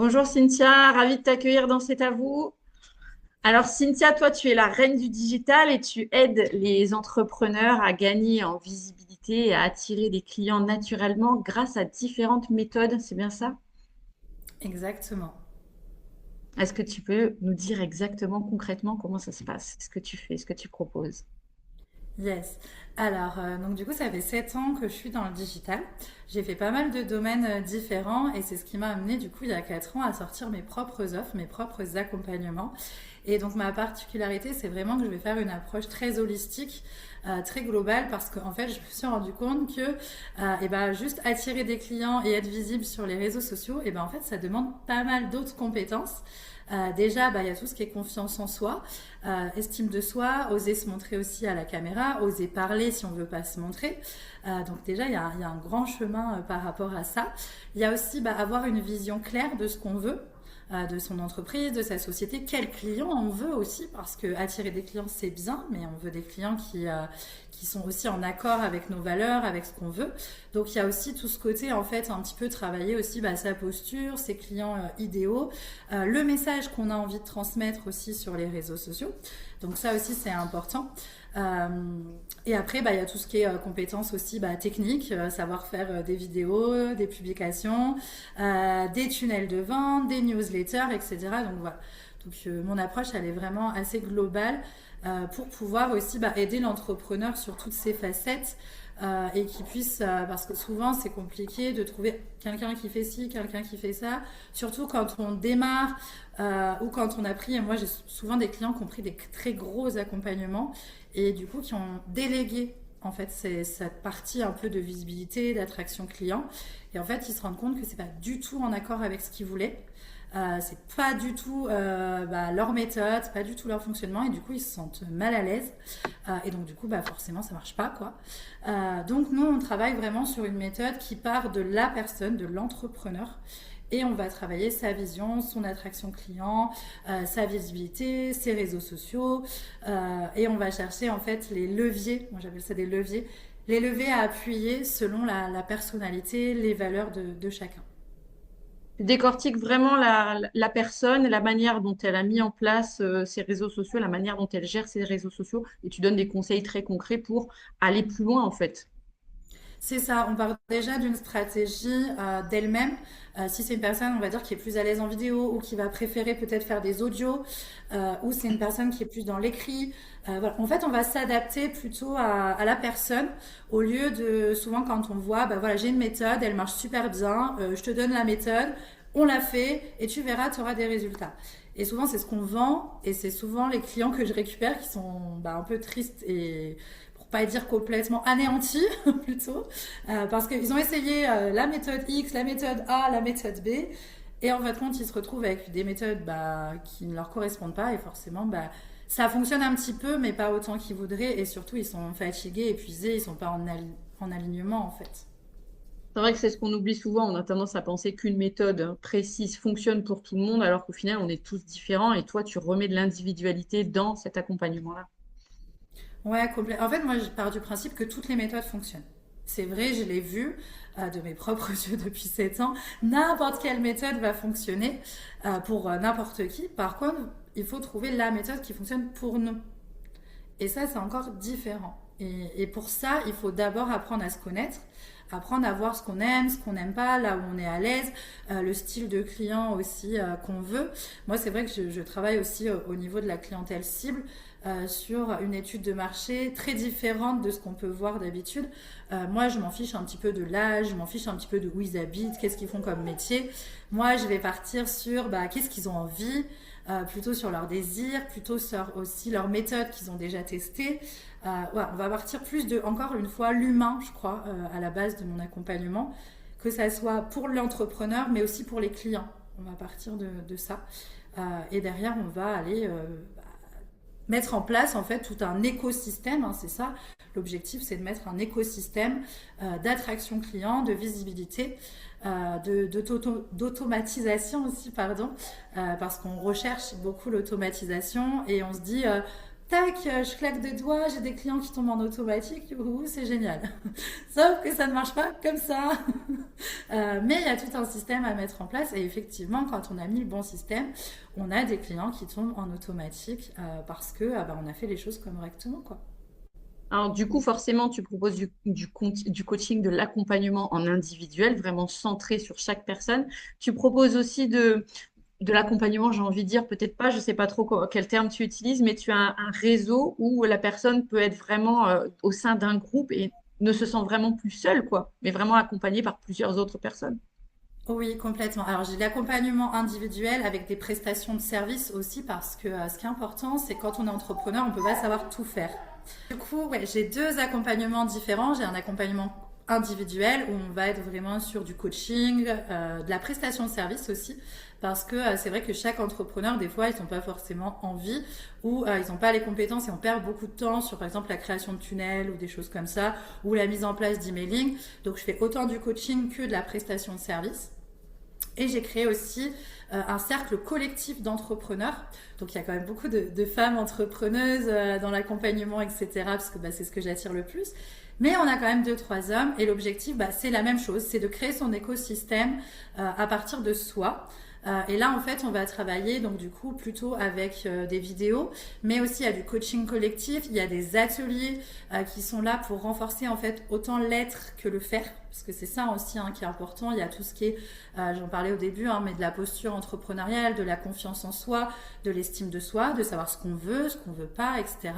Bonjour Cynthia, ravie de t'accueillir dans C'est à vous. Alors Cynthia, toi tu es la reine du digital et tu aides les entrepreneurs à gagner en visibilité et à attirer des clients naturellement grâce à différentes méthodes, c'est bien ça? Exactement. Est-ce que tu peux nous dire exactement concrètement comment ça se passe, ce que tu fais, ce que tu proposes? Yes. Alors, donc du coup, ça fait 7 ans que je suis dans le digital. J'ai fait pas mal de domaines différents et c'est ce qui m'a amené du coup il y a 4 ans à sortir mes propres offres, mes propres accompagnements. Et donc ma particularité, c'est vraiment que je vais faire une approche très holistique, très globale parce qu'en fait, je me suis rendu compte que et ben, juste attirer des clients et être visible sur les réseaux sociaux, et ben, en fait, ça demande pas mal d'autres compétences. Déjà, bah, il y a tout ce qui est confiance en soi, estime de soi, oser se montrer aussi à la caméra, oser parler si on veut pas se montrer. Donc déjà, il y a un grand chemin par rapport à ça. Il y a aussi bah, avoir une vision claire de ce qu'on veut, de son entreprise, de sa société, quels clients on veut aussi, parce que attirer des clients c'est bien, mais on veut des clients qui sont aussi en accord avec nos valeurs, avec ce qu'on veut. Donc il y a aussi tout ce côté en fait un petit peu travailler aussi bah, sa posture, ses clients idéaux, le message qu'on a envie de transmettre aussi sur les réseaux sociaux. Donc ça aussi c'est important. Euh, et après, bah, il y a tout ce qui est compétences aussi bah, techniques, savoir faire des vidéos, des publications, des tunnels de vente, des newsletters, etc. Donc voilà. Donc mon approche, elle est vraiment assez globale pour pouvoir aussi bah, aider l'entrepreneur sur toutes ses facettes et qu'il puisse, parce que souvent c'est compliqué de trouver quelqu'un qui fait ci, quelqu'un qui fait ça, surtout quand on démarre ou quand on a pris, et moi j'ai souvent des clients qui ont pris des très gros accompagnements et du coup qui ont délégué en fait c'est cette partie un peu de visibilité, d'attraction client et en fait ils se rendent compte que c'est pas du tout en accord avec ce qu'ils voulaient. C'est pas du tout bah, leur méthode, pas du tout leur fonctionnement et du coup ils se sentent mal à l'aise et donc du coup bah, forcément ça marche pas quoi. Donc nous on travaille vraiment sur une méthode qui part de la personne, de l'entrepreneur et on va travailler sa vision, son attraction client, sa visibilité, ses réseaux sociaux et on va chercher en fait les leviers, moi j'appelle ça des leviers, les leviers à appuyer selon la personnalité, les valeurs de chacun. Tu décortiques vraiment la personne, la manière dont elle a mis en place ses réseaux sociaux, la manière dont elle gère ses réseaux sociaux et tu donnes des conseils très concrets pour aller plus loin en fait. C'est ça, on part déjà d'une stratégie d'elle-même. Si c'est une personne, on va dire, qui est plus à l'aise en vidéo ou qui va préférer peut-être faire des audios, ou c'est une personne qui est plus dans l'écrit. Voilà. En fait, on va s'adapter plutôt à la personne au lieu de, souvent quand on voit, bah voilà, j'ai une méthode, elle marche super bien, je te donne la méthode, on l'a fait et tu verras, tu auras des résultats. Et souvent, c'est ce qu'on vend et c'est souvent les clients que je récupère qui sont bah, un peu tristes et pas dire complètement anéantis plutôt, parce qu'ils ont essayé la méthode X, la méthode A, la méthode B, et en fait compte ils se retrouvent avec des méthodes bah, qui ne leur correspondent pas, et forcément bah, ça fonctionne un petit peu, mais pas autant qu'ils voudraient, et surtout ils sont fatigués, épuisés, ils sont pas en alignement en fait. C'est vrai que c'est ce qu'on oublie souvent. On a tendance à penser qu'une méthode précise fonctionne pour tout le monde, alors qu'au final, on est tous différents. Et toi, tu remets de l'individualité dans cet accompagnement-là. Ouais, complet. En fait, moi, je pars du principe que toutes les méthodes fonctionnent. C'est vrai, je l'ai vu de mes propres yeux depuis 7 ans. N'importe quelle méthode va fonctionner pour n'importe qui. Par contre, il faut trouver la méthode qui fonctionne pour nous. Et ça, c'est encore différent. Et pour ça, il faut d'abord apprendre à se connaître, apprendre à voir ce qu'on n'aime pas, là où on est à l'aise, le style de client aussi qu'on veut. Moi, c'est vrai que je travaille aussi au niveau de la clientèle cible sur une étude de marché très différente de ce qu'on peut voir d'habitude. Moi, je m'en fiche un petit peu de l'âge, je m'en fiche un petit peu de où ils habitent, qu'est-ce qu'ils font comme métier. Moi, je vais partir sur bah, qu'est-ce qu'ils ont envie, plutôt sur leurs désirs, plutôt sur aussi leurs méthodes qu'ils ont déjà testées. Ouais, on va partir plus de, encore une fois, l'humain, je crois, à la base de mon accompagnement, que ça soit pour l'entrepreneur, mais aussi pour les clients. On va partir de ça. Et derrière, on va aller mettre en place en fait tout un écosystème, hein, c'est ça. L'objectif, c'est de mettre un écosystème d'attraction client, de visibilité, d'automatisation aussi, pardon, parce qu'on recherche beaucoup l'automatisation et on se dit tac, je claque des doigts, j'ai des clients qui tombent en automatique, youhou, c'est génial. Sauf que ça ne marche pas comme ça. Mais il y a tout un système à mettre en place et effectivement, quand on a mis le bon système, on a des clients qui tombent en automatique parce que on a fait les choses correctement, quoi. Alors, du coup, forcément, tu proposes du coaching, de l'accompagnement en individuel, vraiment centré sur chaque personne. Tu proposes aussi de l'accompagnement, j'ai envie de dire, peut-être pas, je sais pas trop quel terme tu utilises, mais tu as un réseau où la personne peut être vraiment au sein d'un groupe et ne se sent vraiment plus seule, quoi, mais vraiment accompagnée par plusieurs autres personnes. Oui, complètement. Alors j'ai l'accompagnement individuel avec des prestations de services aussi parce que ce qui est important, c'est quand on est entrepreneur, on peut pas savoir tout faire. Du coup, ouais, j'ai deux accompagnements différents. J'ai un accompagnement individuel où on va être vraiment sur du coaching, de la prestation de service aussi, parce que c'est vrai que chaque entrepreneur, des fois, ils n'ont pas forcément envie ou ils n'ont pas les compétences et on perd beaucoup de temps sur, par exemple, la création de tunnels ou des choses comme ça, ou la mise en place d'emailing. Donc, je fais autant du coaching que de la prestation de service. Et j'ai créé aussi un cercle collectif d'entrepreneurs. Donc il y a quand même beaucoup de femmes entrepreneuses dans l'accompagnement, etc. Parce que c'est ce que j'attire le plus. Mais on a quand même deux, trois hommes. Et l'objectif, c'est la même chose. C'est de créer son écosystème à partir de soi. Et là, en fait, on va travailler donc du coup plutôt avec des vidéos, mais aussi il y a du coaching collectif, il y a des ateliers qui sont là pour renforcer en fait autant l'être que le faire, parce que c'est ça aussi qui est important. Il y a tout ce qui est, j'en parlais au début, mais de la posture entrepreneuriale, de la confiance en soi, de l'estime de soi, de savoir ce qu'on veut pas, etc.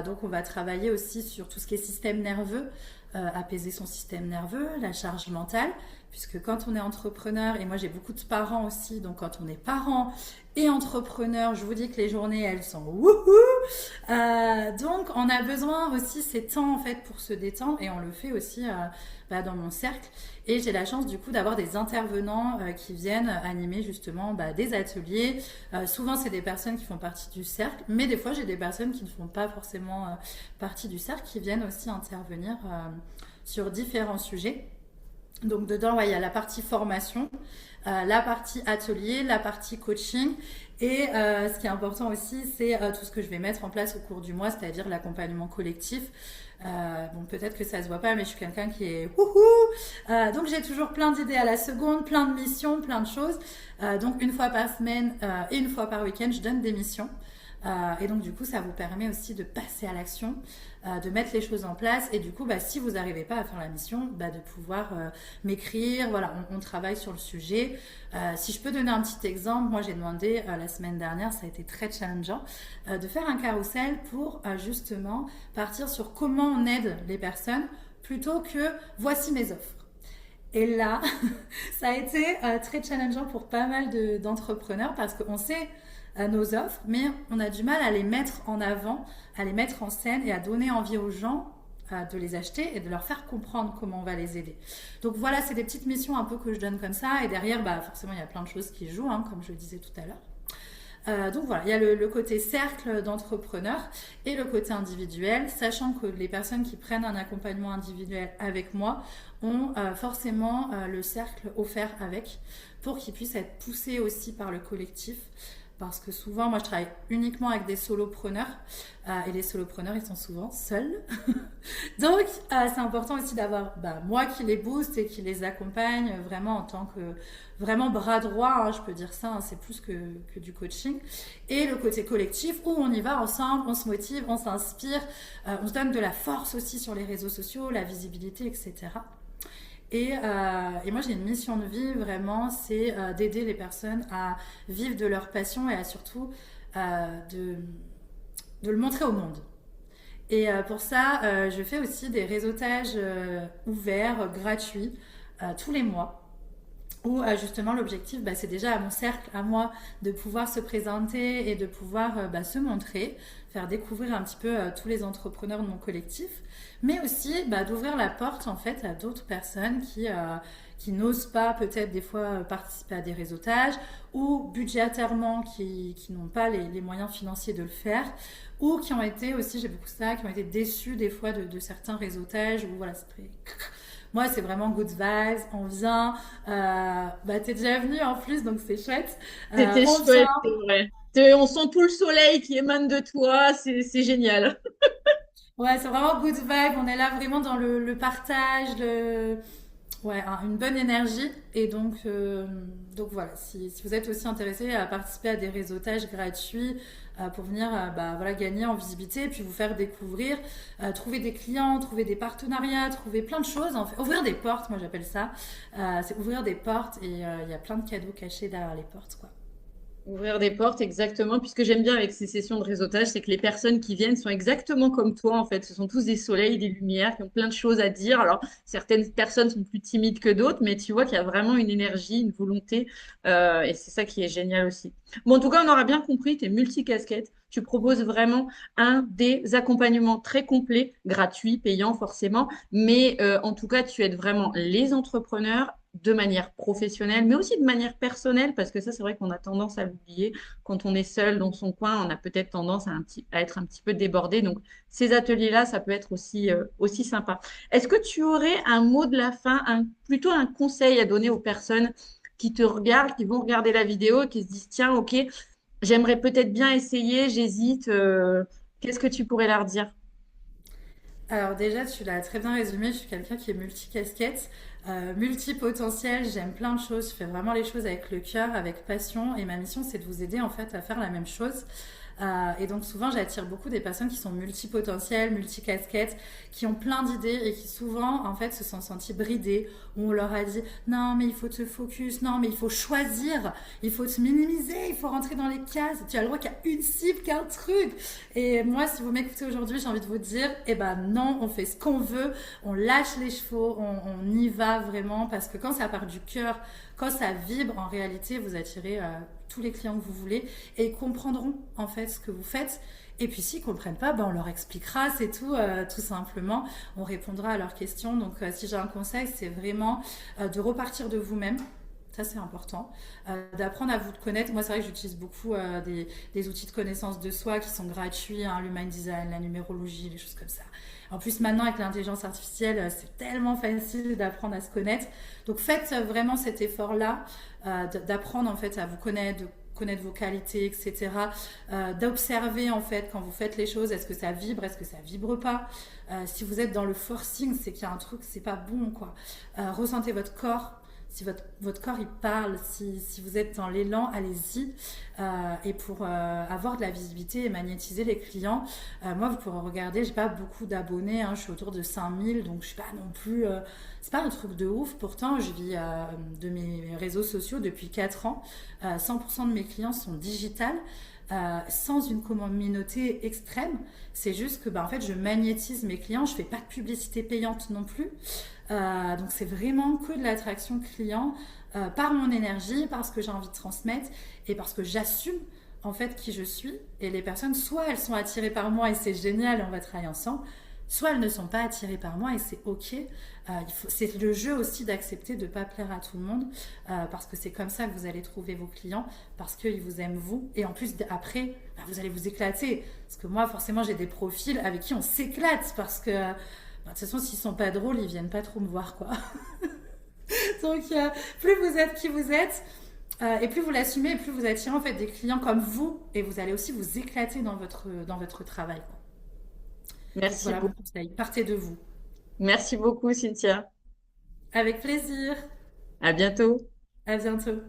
Donc on va travailler aussi sur tout ce qui est système nerveux, apaiser son système nerveux, la charge mentale, puisque quand on est entrepreneur, et moi j'ai beaucoup de parents aussi, donc quand on est parent et entrepreneur, je vous dis que les journées elles sont wouhou. Donc on a besoin aussi ces temps en fait pour se détendre et on le fait aussi dans mon cercle. Et j'ai la chance du coup d'avoir des intervenants qui viennent animer justement des ateliers. Souvent c'est des personnes qui font partie du cercle, mais des fois j'ai des personnes qui ne font pas forcément partie du cercle qui viennent aussi intervenir sur différents sujets. Donc dedans, il y a la partie formation, la partie atelier, la partie coaching. Et ce qui est important aussi, c'est tout ce que je vais mettre en place au cours du mois, c'est-à-dire l'accompagnement collectif. Bon, peut-être que ça se voit pas, mais je suis quelqu'un qui est wouhou. Donc j'ai toujours plein d'idées à la seconde, plein de missions, plein de choses. Donc une fois par semaine et une fois par week-end, je donne des missions. Et donc du coup, ça vous permet aussi de passer à l'action, de mettre les choses en place. Et du coup, si vous n'arrivez pas à faire la mission, de pouvoir m'écrire. Voilà, on travaille sur le sujet. Si je peux donner un petit exemple, moi j'ai demandé la semaine dernière, ça a été très challengeant, de faire un carrousel pour justement partir sur comment on aide les personnes plutôt que voici mes offres. Et là, ça a été très challengeant pour pas mal d'entrepreneurs parce qu'on sait nos offres, mais on a du mal à les mettre en avant, à les mettre en scène et à donner envie aux gens de les acheter et de leur faire comprendre comment on va les aider. Donc voilà, c'est des petites missions un peu que je donne comme ça. Et derrière, forcément, il y a plein de choses qui jouent, comme je le disais tout à l'heure. Donc voilà, il y a le côté cercle d'entrepreneurs et le côté individuel, sachant que les personnes qui prennent un accompagnement individuel avec moi ont forcément le cercle offert avec pour qu'ils puissent être poussés aussi par le collectif. Parce que souvent, moi, je travaille uniquement avec des solopreneurs et les solopreneurs, ils sont souvent seuls. Donc, c'est important aussi d'avoir moi qui les booste et qui les accompagne vraiment en tant que vraiment bras droit, je peux dire ça, c'est plus que du coaching. Et le côté collectif où on y va ensemble, on se motive, on s'inspire, on se donne de la force aussi sur les réseaux sociaux, la visibilité, etc. Et moi, j'ai une mission de vie, vraiment, c'est d'aider les personnes à vivre de leur passion et à surtout de le montrer au monde. Et pour ça, je fais aussi des réseautages ouverts, gratuits, tous les mois où justement l'objectif c'est déjà à mon cercle, à moi, de pouvoir se présenter et de pouvoir se montrer, faire découvrir un petit peu tous les entrepreneurs de mon collectif, mais aussi d'ouvrir la porte en fait à d'autres personnes qui n'osent pas peut-être des fois participer à des réseautages ou budgétairement qui n'ont pas les moyens financiers de le faire ou qui ont été aussi, j'ai beaucoup ça, qui ont été déçus des fois de certains réseautages où voilà, c'est très... Moi, c'est vraiment good vibes, on vient. T'es déjà venu en plus, donc c'est chouette. C'était On chouette, vient, c'est vrai. On sent tout le soleil qui émane de toi, c'est génial. Ouais, c'est vraiment good vibe. On est là vraiment dans le partage, ouais, une bonne énergie. Et donc voilà, si vous êtes aussi intéressé à participer à des réseautages gratuits pour venir bah, voilà, gagner en visibilité, puis vous faire découvrir, trouver des clients, trouver des partenariats, trouver plein de choses. En fait. Ouvrir des portes, moi j'appelle ça. C'est ouvrir des portes et il y a plein de cadeaux cachés derrière les portes, quoi. Ouvrir des portes, exactement. Puis ce que j'aime bien avec ces sessions de réseautage, c'est que les personnes qui viennent sont exactement comme toi, en fait. Ce sont tous des soleils, des lumières, qui ont plein de choses à dire. Alors, certaines personnes sont plus timides que d'autres, mais tu vois qu'il y a vraiment une énergie, une volonté. Et c'est ça qui est génial aussi. Bon, en tout cas, on aura bien compris, tu es multicasquette. Tu proposes vraiment un des accompagnements très complets, gratuits, payants forcément. Mais en tout cas, tu aides vraiment les entrepreneurs de manière professionnelle, mais aussi de manière personnelle, parce que ça, c'est vrai qu'on a tendance à l'oublier. Quand on est seul dans son coin, on a peut-être tendance à être un petit peu débordé. Donc, ces ateliers-là, ça peut être aussi sympa. Est-ce que tu aurais un mot de la fin, plutôt un conseil à donner aux personnes qui te regardent, qui vont regarder la vidéo et qui se disent, tiens, ok, j'aimerais peut-être bien essayer, j'hésite. Qu'est-ce que tu pourrais leur dire? Alors déjà, tu l'as très bien résumé, je suis quelqu'un qui est multicasquette, multipotentiel, j'aime plein de choses, je fais vraiment les choses avec le cœur, avec passion, et ma mission c'est de vous aider en fait à faire la même chose. Et donc souvent j'attire beaucoup des personnes qui sont multipotentielles, multicasquettes, qui ont plein d'idées et qui souvent en fait se sont senties bridées, où on leur a dit non mais il faut te focus, non mais il faut choisir, il faut te minimiser, il faut rentrer dans les cases, tu as le droit qu'il y a une cible, qu'un truc. Et moi si vous m'écoutez aujourd'hui j'ai envie de vous dire eh ben non, on fait ce qu'on veut, on lâche les chevaux, on y va vraiment parce que quand ça part du cœur, quand ça vibre en réalité vous attirez tous les clients que vous voulez et ils comprendront en fait ce que vous faites. Et puis s'ils comprennent pas, ben on leur expliquera, c'est tout, tout simplement. On répondra à leurs questions. Donc si j'ai un conseil, c'est vraiment de repartir de vous-même. Ça, c'est important. D'apprendre à vous connaître. Moi, c'est vrai que j'utilise beaucoup des outils de connaissance de soi qui sont gratuits, hein, l'human design, la numérologie, les choses comme ça. En plus, maintenant, avec l'intelligence artificielle, c'est tellement facile d'apprendre à se connaître. Donc, faites vraiment cet effort-là, d'apprendre en fait à vous connaître, de connaître vos qualités, etc. D'observer en fait quand vous faites les choses, est-ce que ça vibre, est-ce que ça vibre pas. Si vous êtes dans le forcing, c'est qu'il y a un truc, c'est pas bon quoi. Ressentez votre corps. Si votre corps il parle, si vous êtes dans l'élan, allez-y. Et pour avoir de la visibilité et magnétiser les clients, moi vous pourrez regarder, j'ai pas beaucoup d'abonnés, hein, je suis autour de 5000, donc je suis pas non plus. C'est pas un truc de ouf, pourtant je vis de mes réseaux sociaux depuis 4 ans. 100% de mes clients sont digitales. Sans une communauté extrême, c'est juste que bah, en fait je magnétise mes clients, je fais pas de publicité payante non plus. Donc c'est vraiment que de l'attraction client par mon énergie, parce que j'ai envie de transmettre et parce que j'assume en fait qui je suis. Et les personnes, soit elles sont attirées par moi et c'est génial et on va travailler ensemble, soit elles ne sont pas attirées par moi et c'est ok. C'est le jeu aussi d'accepter de ne pas plaire à tout le monde parce que c'est comme ça que vous allez trouver vos clients, parce qu'ils vous aiment vous. Et en plus, après, bah, vous allez vous éclater. Parce que moi, forcément, j'ai des profils avec qui on s'éclate parce que bah, de toute façon, s'ils sont pas drôles, ils viennent pas trop me voir, quoi. Donc, plus vous êtes qui vous êtes, et plus vous l'assumez, et plus vous attirez en fait des clients comme vous, et vous allez aussi vous éclater dans votre travail, quoi. Donc Merci voilà mon beaucoup. conseil. Partez de vous. Merci beaucoup, Cynthia. Avec plaisir. À bientôt. À bientôt.